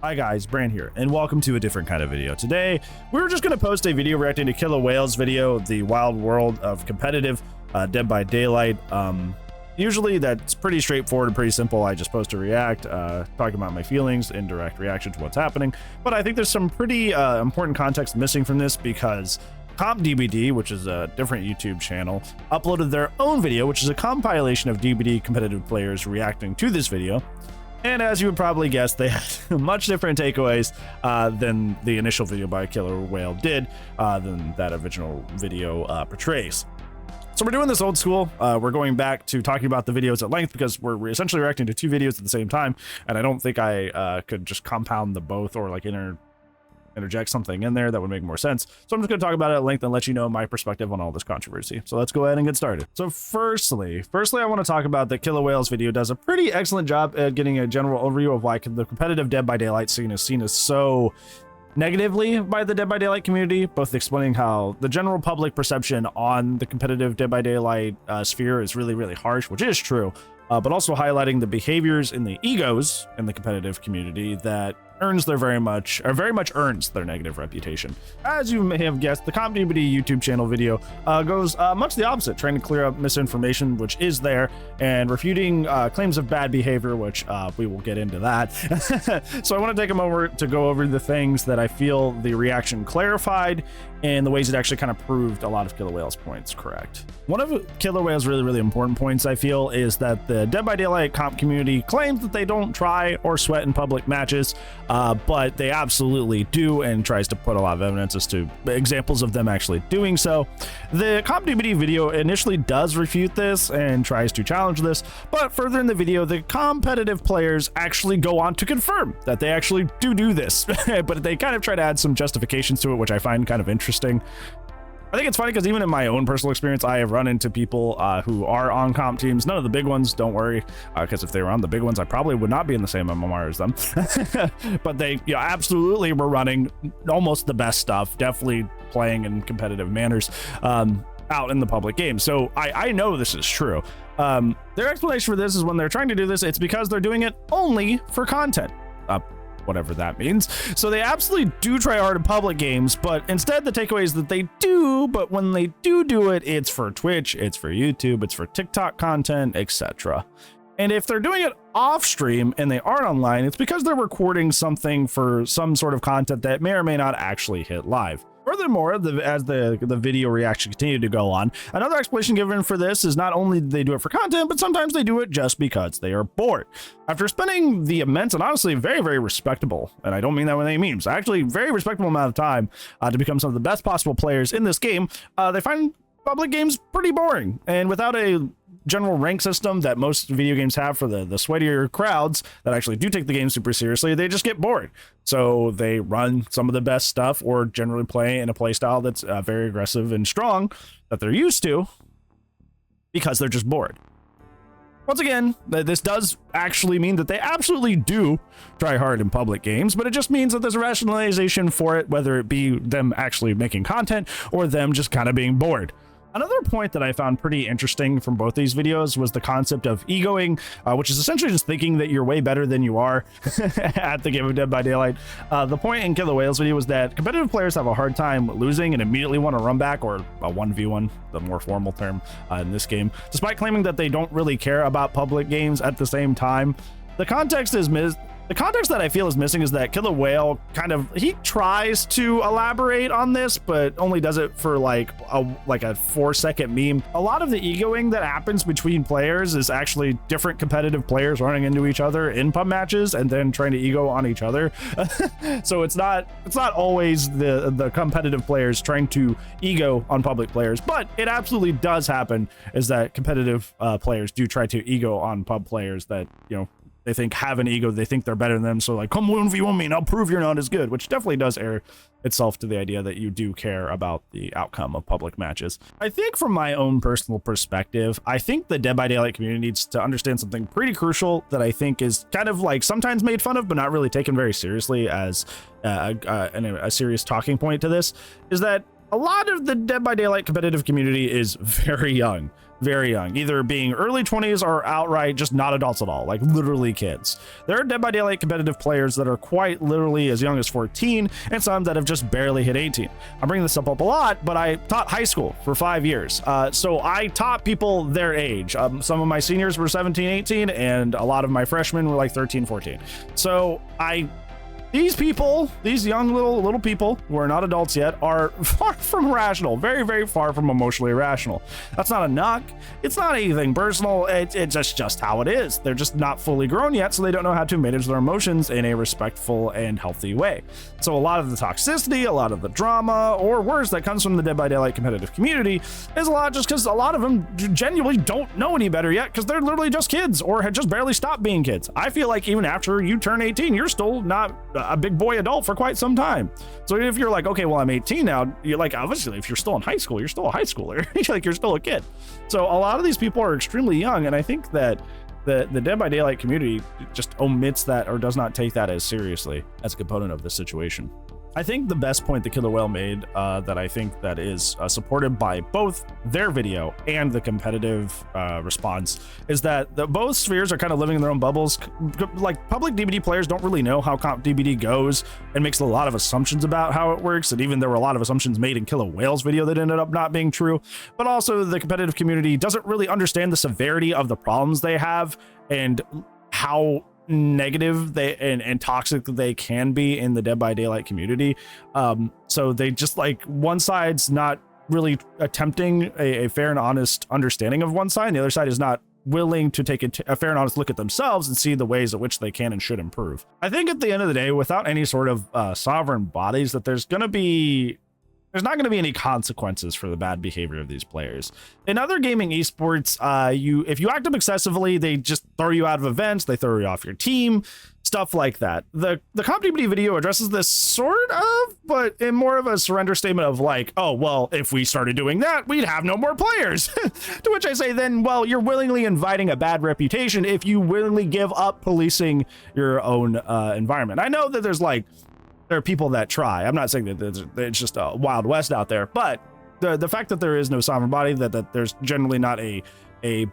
Hi guys, Bran here, and welcome to a different kind of video. Today, we're just going to post a video reacting to Killa Whale's video, The Wild World of Competitive Dead by Daylight. Usually that's pretty straightforward and pretty simple. I just post a react, talking about my feelings, indirect reaction to what's happening. But I think there's some pretty important context missing from this because CompDBD, which is a different YouTube channel, uploaded their own video, which is a compilation of DBD competitive players reacting to this video. And as you would probably guess, they had much different takeaways than the initial video by Killa Whale did, than that original video portrays. So we're doing this old school. We're going back to talking about the videos at length because we're essentially reacting to two videos at the same time. And I don't think I could just compound the both or like interject something in there that would make more sense. So I'm just going to talk about it at length and let you know my perspective on all this controversy. So let's go ahead and get started. So firstly, I want to talk about that Killa Whale's video does a pretty excellent job at getting a general overview of why the competitive Dead by Daylight scene is seen as so negatively by the Dead by Daylight community, both explaining how the general public perception on the competitive Dead by Daylight sphere is really harsh, which is true, but also highlighting the behaviors and the egos in the competitive community that very much earns their negative reputation. As you may have guessed, the CompDBD YouTube channel video goes much the opposite, trying to clear up misinformation, which is there, and refuting claims of bad behavior, which we will get into that. So I want to take a moment to go over the things that I feel the reaction clarified and the ways it actually kind of proved a lot of Killa Whale's points correct. One of Killa Whale's really important points, I feel, is that the Dead by Daylight comp community claims that they don't try or sweat in public matches, but they absolutely do, and tries to put a lot of evidence as to examples of them actually doing so. The CompDBD video initially does refute this and tries to challenge this, but further in the video, the competitive players actually go on to confirm that they actually do this, but they kind of try to add some justifications to it, which I find kind of interesting. I think it's funny because even in my own personal experience, I have run into people who are on comp teams. None of the big ones, don't worry, because if they were on the big ones, I probably would not be in the same MMR as them. But they absolutely were running almost the best stuff, definitely playing in competitive manners out in the public game. So I know this is true. Their explanation for this is when they're trying to do this, it's because they're doing it only for content. Whatever that means. So they absolutely do try hard in public games, but instead the takeaway is that they do, but when they do it, it's for Twitch, it's for YouTube, it's for TikTok content, etc. And if they're doing it off stream and they aren't online, it's because they're recording something for some sort of content that may or may not actually hit live. Furthermore, as the video reaction continued to go on, another explanation given for this is not only do they do it for content, but sometimes they do it just because they are bored. After spending the immense and honestly very respectable, and I don't mean that with any memes, actually very respectable amount of time to become some of the best possible players in this game, they find public games pretty boring. And without a general rank system that most video games have for the sweatier crowds that actually do take the game super seriously, they just get bored. So they run some of the best stuff or generally play in a play style that's very aggressive and strong that they're used to because they're just bored. Once again, this does actually mean that they absolutely do try hard in public games, but it just means that there's a rationalization for it, whether it be them actually making content or them just kind of being bored. Another point that I found pretty interesting from both these videos was the concept of egoing, which is essentially just thinking that you're way better than you are at the game of Dead by Daylight. The point in Killa Whale's video was that competitive players have a hard time losing and immediately want to run back, or a 1v1, the more formal term in this game, despite claiming that they don't really care about public games at the same time. The context that I feel is missing is that Killa Whale he tries to elaborate on this, but only does it for like a 4-second meme. A lot of the egoing that happens between players is actually different competitive players running into each other in pub matches and then trying to ego on each other. So it's not always the competitive players trying to ego on public players, but it absolutely does happen, is that competitive players do try to ego on pub players that, they think have an ego, they think they're better than them, so like, come 1v1 me and I'll prove you're not as good, which definitely does air itself to the idea that you do care about the outcome of public matches. I think from my own personal perspective, I think the Dead by Daylight community needs to understand something pretty crucial that I think is kind of like sometimes made fun of, but not really taken very seriously as a serious talking point to this, is that a lot of the Dead by Daylight competitive community is very young. very young, either being early 20s or outright just not adults at all, like literally kids. There are Dead by Daylight competitive players that are quite literally as young as 14, and some that have just barely hit 18. I bring this up a lot, but I taught high school for 5 years. So I taught people their age. Some of my seniors were 17, 18, and a lot of my freshmen were like 13, 14. So these people, these young little people who are not adults yet, are far from rational, very, very far from emotionally rational. That's not a knock. It's not anything personal. It's just how it is. They're just not fully grown yet, so they don't know how to manage their emotions in a respectful and healthy way. So a lot of the toxicity, a lot of the drama, or worse, that comes from the Dead by Daylight competitive community is a lot just because a lot of them genuinely don't know any better yet because they're literally just kids or had just barely stopped being kids. I feel like even after you turn 18, you're still not a big boy adult for quite some time. So if you're like, okay, well, I'm 18 now, you're like, obviously, if you're still in high school, you're still a high schooler. Like, you're still a kid. So a lot of these people are extremely young, and I think that the Dead by Daylight community just omits that or does not take that as seriously as a component of the situation. I think the best point that Killa Whale made that I think that is supported by both their video and the competitive response is that both spheres are kind of living in their own bubbles. Like, public DBD players don't really know how CompDBD goes and makes a lot of assumptions about how it works. And even there were a lot of assumptions made in Killa Whale's video that ended up not being true. But also the competitive community doesn't really understand the severity of the problems they have and how negative they and toxic they can be in the Dead by Daylight community. So they just, like, one side's not really attempting a fair and honest understanding of one side, and the other side is not willing to take a fair and honest look at themselves and see the ways at which they can and should improve. I think at the end of the day, without any sort of sovereign bodies, that there's not going to be any consequences for the bad behavior of these players. In other gaming esports, if you act up excessively, they just throw you out of events, they throw you off your team, stuff like that. The CompDBD video addresses this sort of, but in more of a surrender statement of like, oh, well, if we started doing that, we'd have no more players. To which I say then, well, you're willingly inviting a bad reputation if you willingly give up policing your own environment. I know that there are people that try. I'm not saying that it's just a Wild West out there, but the fact that there is no sovereign body, that there's generally not a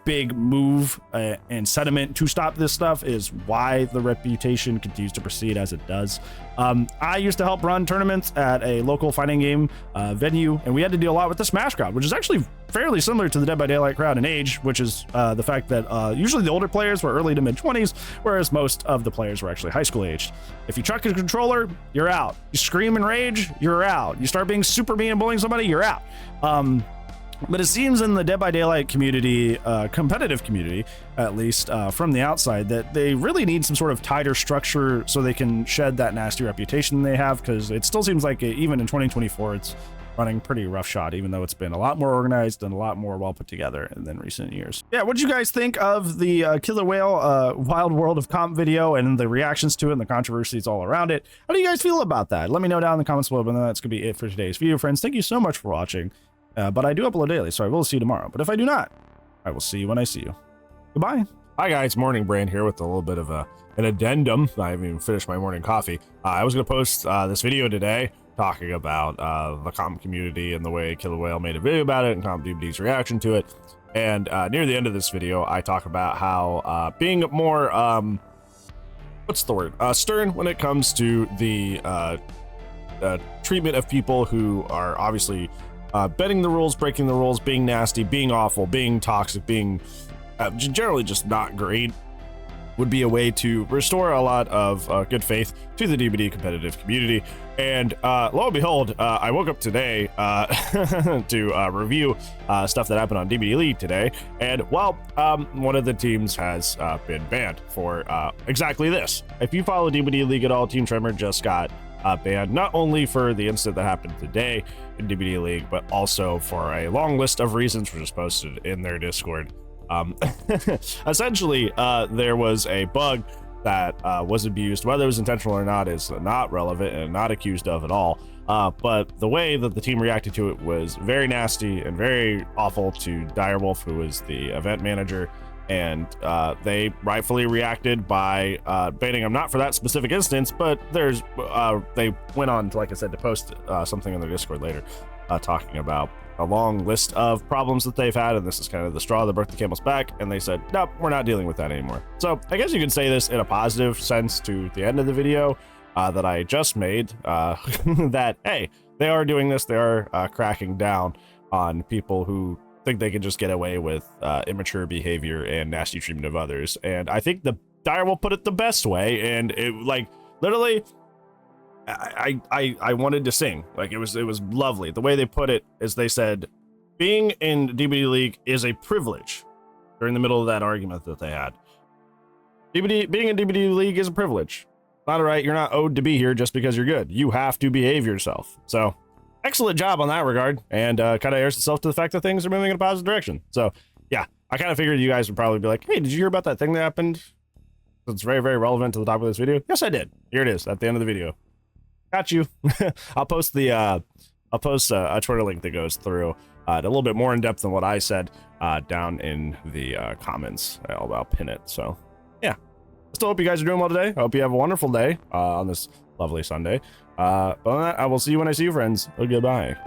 big move and sentiment to stop this stuff is why the reputation continues to proceed as it does. I used to help run tournaments at a local fighting game venue, and we had to deal a lot with the Smash crowd, which is actually fairly similar to the Dead by Daylight crowd in age, which is the fact that usually the older players were early to mid 20s, whereas most of the players were actually high school aged. If you chuck a controller, you're out. You scream and rage, you're out. You start being super mean and bullying somebody, you're out. But it seems in the Dead by Daylight community, competitive community, at least from the outside, that they really need some sort of tighter structure so they can shed that nasty reputation they have, because it still seems like even in 2024, it's running pretty roughshod, even though it's been a lot more organized and a lot more well put together than recent years. Yeah, what did you guys think of the Killa Whale Wild World of Comp video and the reactions to it and the controversies all around it? How do you guys feel about that? Let me know down in the comments below, but that's going to be it for today's video, friends. Thank you so much for watching. But I do upload daily, so I will see you tomorrow. But if I do not, I will see you when I see you. Goodbye. Hi guys, Morning Brain here with a little bit of an addendum. I haven't even finished my morning coffee. I was going to post this video today talking about the comp community and the way Killa Whale made a video about it and CompDBD's reaction to it. And near the end of this video, I talk about how being more, what's the word? Stern when it comes to the treatment of people who are obviously bending the rules, breaking the rules, being nasty, being awful, being toxic, being generally just not great, would be a way to restore a lot of good faith to the DBD competitive community. And lo and behold, I woke up today to review stuff that happened on DBD League today, and well, one of the teams has been banned for exactly this. If you follow DBD League at all, Team Tremor just got banned, not only for the incident that happened today in DBD League, but also for a long list of reasons, which is posted in their Discord. Essentially, there was a bug that was abused. Whether it was intentional or not is not relevant and not accused of at all. But the way that the team reacted to it was very nasty and very awful to Direwolf, who was the event manager. And they rightfully reacted by banning him, not for that specific instance, but they went on to, like I said, to post something in their Discord later. talking about a long list of problems that they've had, and this is kind of the straw that broke the camel's back, and they said, nope, we're not dealing with that anymore. So I guess you could say this in a positive sense to the end of the video that I just made, that, hey, they are doing this, they are cracking down on people who think they can just get away with immature behavior and nasty treatment of others. And I think the Dire will put it the best way, and it, like, literally, I wanted to sing. Like, it was lovely. The way they put it is they said, being in DBD League is a privilege. During the middle of that argument that they had, being in DBD League is a privilege. Not all right. You're not owed to be here just because you're good. You have to behave yourself. So excellent job on that regard, and kind of airs itself to the fact that things are moving in a positive direction. So yeah, I kind of figured you guys would probably be like, hey, did you hear about that thing that happened? It's very, very relevant to the topic of this video. Yes, I did. Here it is at the end of the video. Got you. I'll post a Twitter link that goes through a little bit more in depth than what I said down in the comments. I'll pin it. So yeah, still hope you guys are doing well today. I hope you have a wonderful day on this lovely Sunday. But on that, I will see you when I see you, friends. Goodbye.